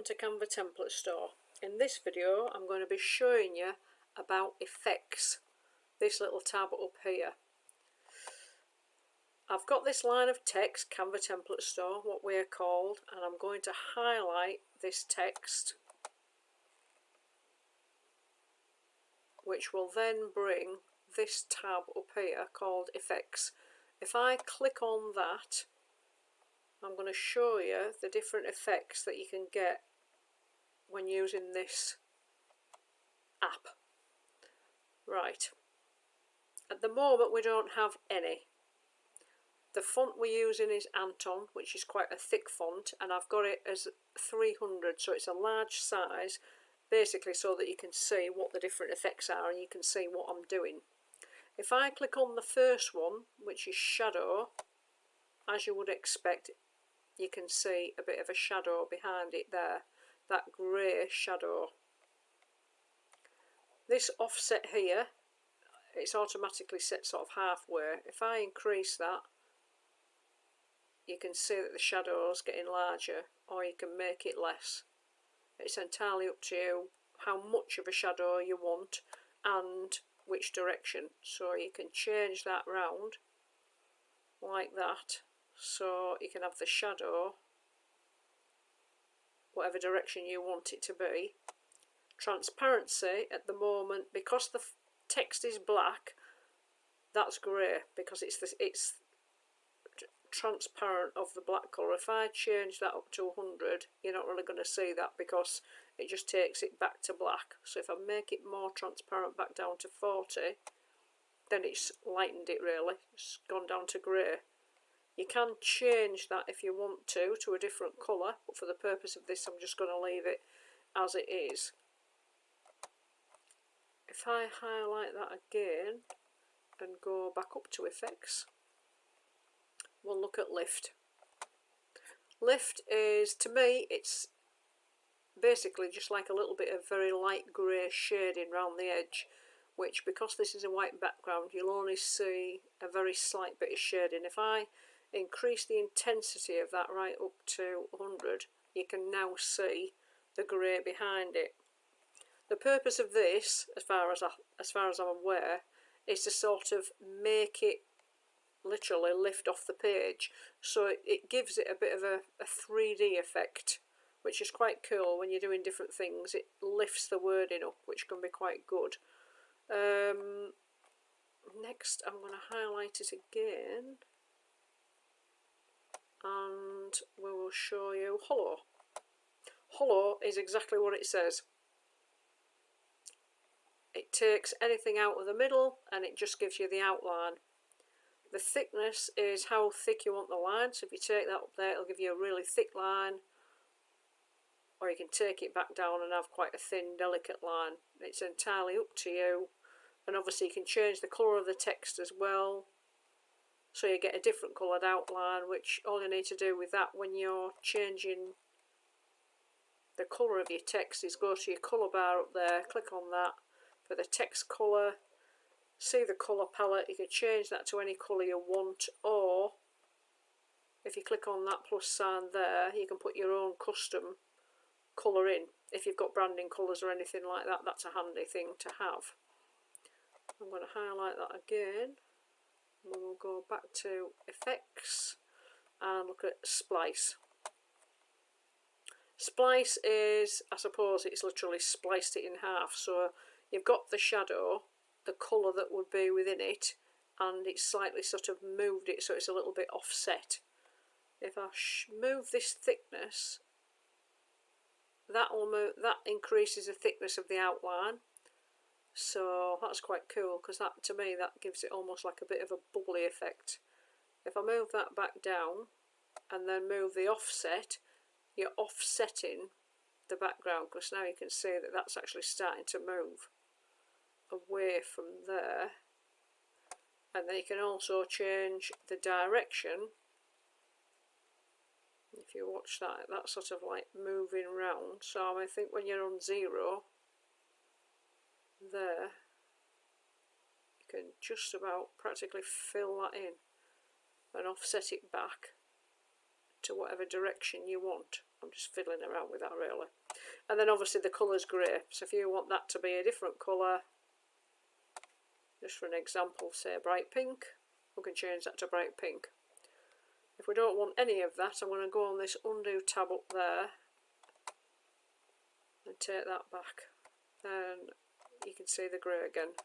Welcome to Canva Template Store. In this video I'm going to be showing you about effects, this little tab up here. I've got this line of text, Canva Template Store, what we're called, and I'm going to highlight this text, which will then bring this tab up here called Effects. If I click on that, I'm going to show you the different effects that you can get when using this app. Right, at the moment we don't have any. The font we're using is Anton, which is quite a thick font, and I've got it as 300, so it's a large size, basically so that you can see what the different effects are and you can see what I'm doing. If I click on the first one, which is shadow, as you would expect, you can see a bit of a shadow behind it there, that grey shadow. This offset here, it's automatically set sort of halfway. If I increase that, you can see that the shadow is getting larger, or you can make it less. It's entirely up to you how much of a shadow you want and which direction. So you can change that round like that, so you can have the shadow whatever direction you want it to be. Transparency at the moment, because the text is black, that's grey, because it's transparent of the black colour. If I change that up to 100, you're not really going to see that because it just takes it back to black. So if I make it more transparent back down to 40, then it's lightened it really, it's gone down to grey. You can change that if you want to a different colour, but for the purpose of this I'm just going to leave it as it is. If I highlight that again and go back up to effects, we'll look at lift. Lift is, to me, it's basically just like a little bit of very light grey shading around the edge, which, because this is a white background, you'll only see a very slight bit of shading. If I increase the intensity of that right up to 100, you can now see the grey behind it. The purpose of this, as far as I'm aware, is to sort of make it literally lift off the page, so it gives it a bit of a 3D effect, which is quite cool. When you're doing different things, it lifts the wording up, which can be quite good. Next I'm going to highlight it again and we will show you hollow. Hollow is exactly what it says. It takes anything out of the middle and it just gives you the outline. The thickness is how thick you want the line, so if you take that up there it'll give you a really thick line, or you can take it back down and have quite a thin, delicate line. It's entirely up to you, and obviously you can change the colour of the text as well, so you get a different coloured outline, which all you need to do with that when you're changing the colour of your text is go to your colour bar up there, click on that for the text colour, see the colour palette, you can change that to any colour you want, or if you click on that plus sign there, you can put your own custom colour in. If you've got branding colours or anything like that, that's a handy thing to have. I'm going to highlight that again. We'll go back to effects and look at splice. Splice is, I suppose it's literally spliced it in half, so you've got the shadow, the colour that would be within it, and it's slightly sort of moved it so it's a little bit offset. If I move this thickness, that increases the thickness of the outline, so that's quite cool, because that, to me, that gives it almost like a bit of a bubbly effect. If I move that back down and then move the offset, you're offsetting the background, because now you can see that that's actually starting to move away from there. And then you can also change the direction. If you watch that, that's sort of like moving round. So I think when you're on 0 there, you can just about practically fill that in and offset it back to whatever direction you want. I'm just fiddling around with that really. And then obviously the colour's grey, so if you want that to be a different colour, just for an example, say bright pink, we can change that to bright pink. If we don't want any of that, I'm going to go on this undo tab up there and take that back. Then you can see the grey again.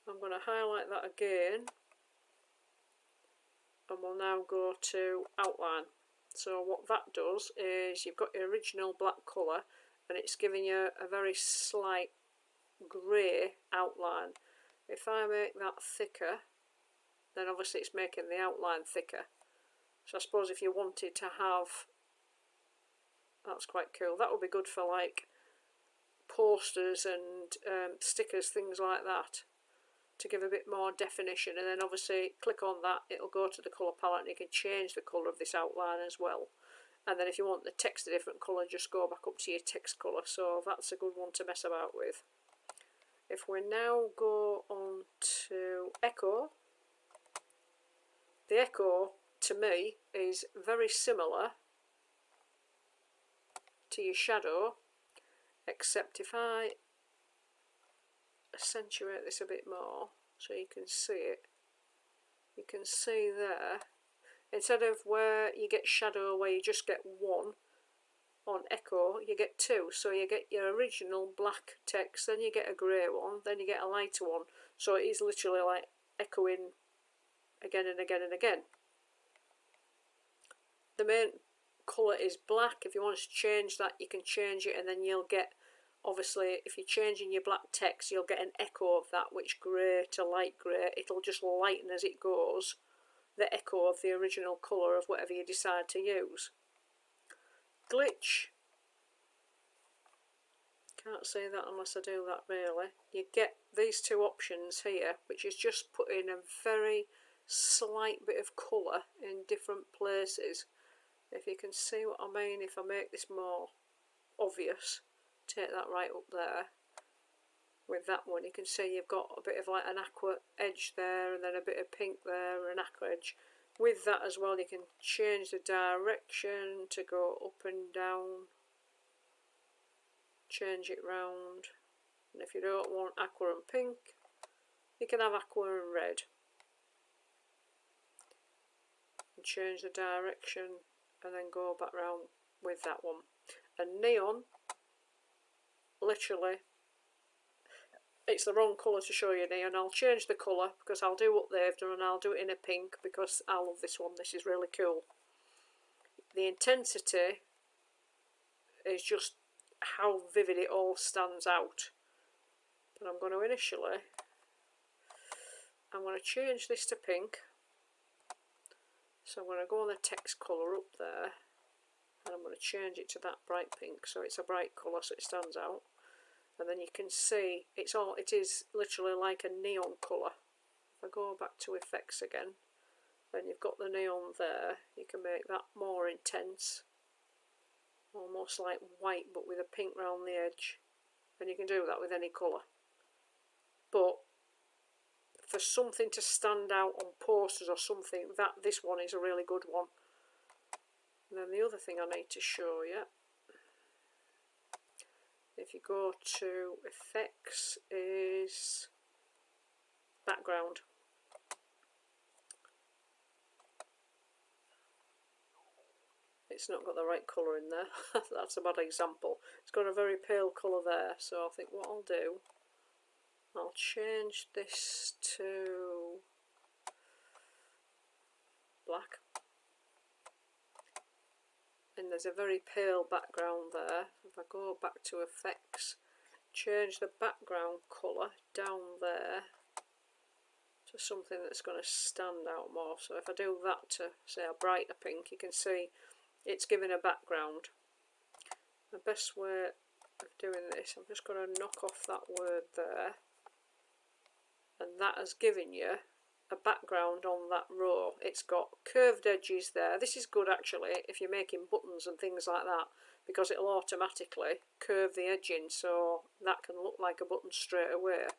I'm going to highlight that again, and we'll now go to outline. So what that does is you've got your original black colour and it's giving you a very slight grey outline. If I make that thicker, then obviously it's making the outline thicker. So I suppose if you wanted to have, that's quite cool, that would be good for like posters and stickers, things like that, to give a bit more definition. And then obviously click on that, it'll go to the colour palette and you can change the colour of this outline as well. And then if you want the text a different colour, just go back up to your text colour. So that's a good one to mess about with. If we now go on to echo, the echo to me is very similar to your shadow, except if I accentuate this a bit more so you can see it, you can see there, instead of where you get shadow where you just get one, on echo you get two. So you get your original black text, then you get a grey one, then you get a lighter one. So it is literally like echoing again and again and again. The main colour is black. If you want to change that, you can change it, and then you'll get, obviously if you're changing your black text, you'll get an echo of that, which grey to light grey, it'll just lighten as it goes, the echo of the original colour of whatever you decide to use. Glitch, can't say that unless I do that really. You get these two options here, which is just putting a very slight bit of colour in different places. If you can see what I mean, if I make this more obvious, take that right up there. With that one you can see you've got a bit of like an aqua edge there, and then a bit of pink there, and an aqua edge. With that as well you can change the direction to go up and down, change it round, and if you don't want aqua and pink, you can have aqua and red. And change the direction and then go back round with that one. And neon, literally, it's the wrong colour to show you neon. I'll change the colour because I'll do what they've done, and I'll do it in a pink because I love this one. This is really cool. The intensity is just how vivid it all stands out. But I'm going to initially, I'm going to change this to pink. So I'm going to go on the text colour up there, and I'm going to change it to that bright pink, so it's a bright colour so it stands out. And then you can see it is literally like a neon colour. If I go back to effects again, then you've got the neon there. You can make that more intense, almost like white but with a pink round the edge. And you can do that with any colour. But for something to stand out on posters or something, this one is a really good one. And then the other thing I need to show you, if you go to effects, is background. It's not got the right colour in there. That's a bad example. It's got a very pale colour there, so I think what I'll do, I'll change this to black. And there's a very pale background there. If I go back to effects, change the background colour down there to something that's going to stand out more. So if I do that to say a brighter pink, you can see it's giving a background. The best way of doing this, I'm just going to knock off that word there, and that has given you a background on that row. It's got curved edges there. This is good actually if you're making buttons and things like that, because it'll automatically curve the edging so that can look like a button straight away.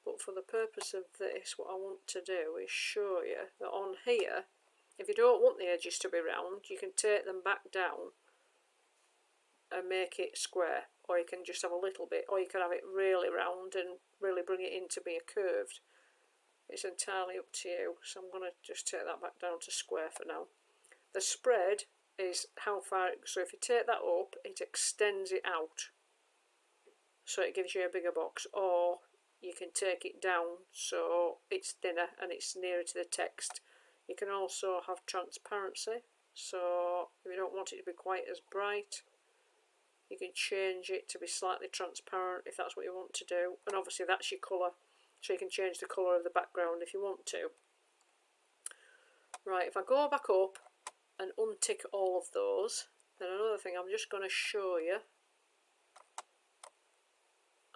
But for the purpose of this, what I want to do is show you that on here, if you don't want the edges to be round, you can take them back down and make it square, or you can just have a little bit, or you can have it really round and really bring it in to be curved. It's entirely up to you. So I'm going to just take that back down to square for now. The spread is how far, so if you take that up, it extends it out, so it gives you a bigger box, or you can take it down so it's thinner and it's nearer to the text. You can also have transparency, so if you don't want it to be quite as bright, you can change it to be slightly transparent if that's what you want to do, and obviously that's your colour, so you can change the colour of the background if you want to. Right, if I go back up and untick all of those, then another thing I'm just going to show you,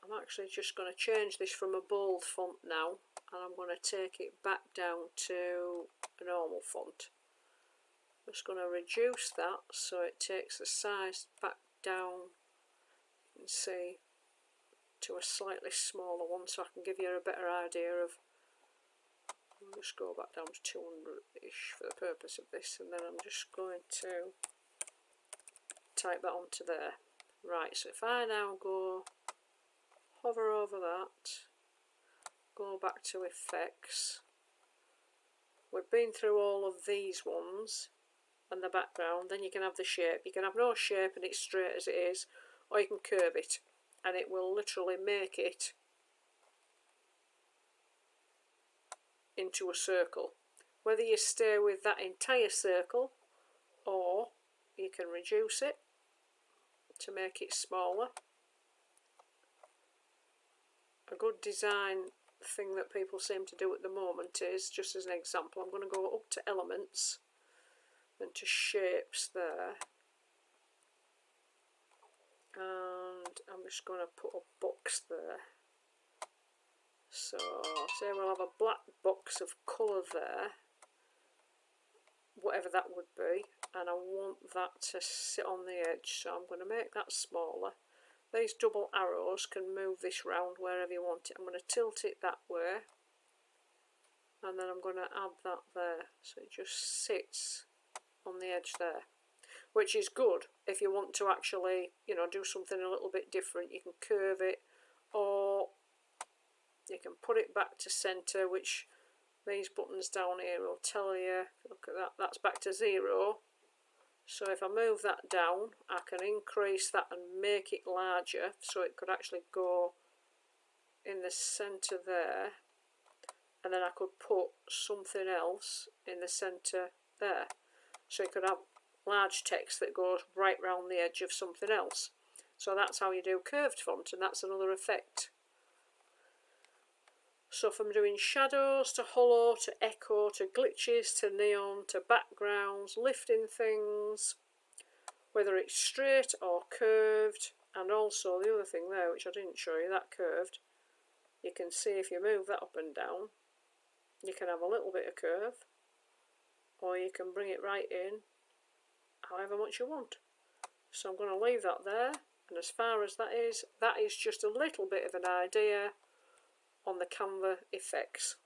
I'm actually just going to change this from a bold font now, and I'm going to take it back down to a normal font. I'm just going to reduce that so it takes the size back down, you can see, to a slightly smaller one, so I can give you a better idea of. I'll just go back down to 200-ish for the purpose of this, and then I'm just going to type that onto there. Right, so if I now go hover over that, go back to effects, we've been through all of these ones and the background, then you can have the shape. You can have no shape and it's straight as it is, or you can curve it and it will literally make it into a circle. Whether you stay with that entire circle or you can reduce it to make it smaller. A good design thing that people seem to do at the moment is, just as an example, I'm going to go up to elements and to shapes there, and I'm just going to put a box there. So say we'll have a black box of colour there, whatever that would be, and I want that to sit on the edge, so I'm going to make that smaller. These double arrows can move this round wherever you want it. I'm going to tilt it that way, and then I'm going to add that there, so it just sits on the edge there, which is good if you want to actually, you know, do something a little bit different. You can curve it, or you can put it back to centre, which these buttons down here will tell you. Look at that, that's back to 0. So if I move that down, I can increase that and make it larger, so it could actually go in the centre there, and then I could put something else in the centre there. So you could have large text that goes right round the edge of something else. So that's how you do curved font, and that's another effect. So from doing shadows to hollow to echo to glitches to neon to backgrounds, lifting things, whether it's straight or curved, and also the other thing there which I didn't show you, that curved, you can see if you move that up and down, you can have a little bit of curve, or you can bring it right in however much you want. So I'm going to leave that there, and as far as that is just a little bit of an idea on the Canva effects.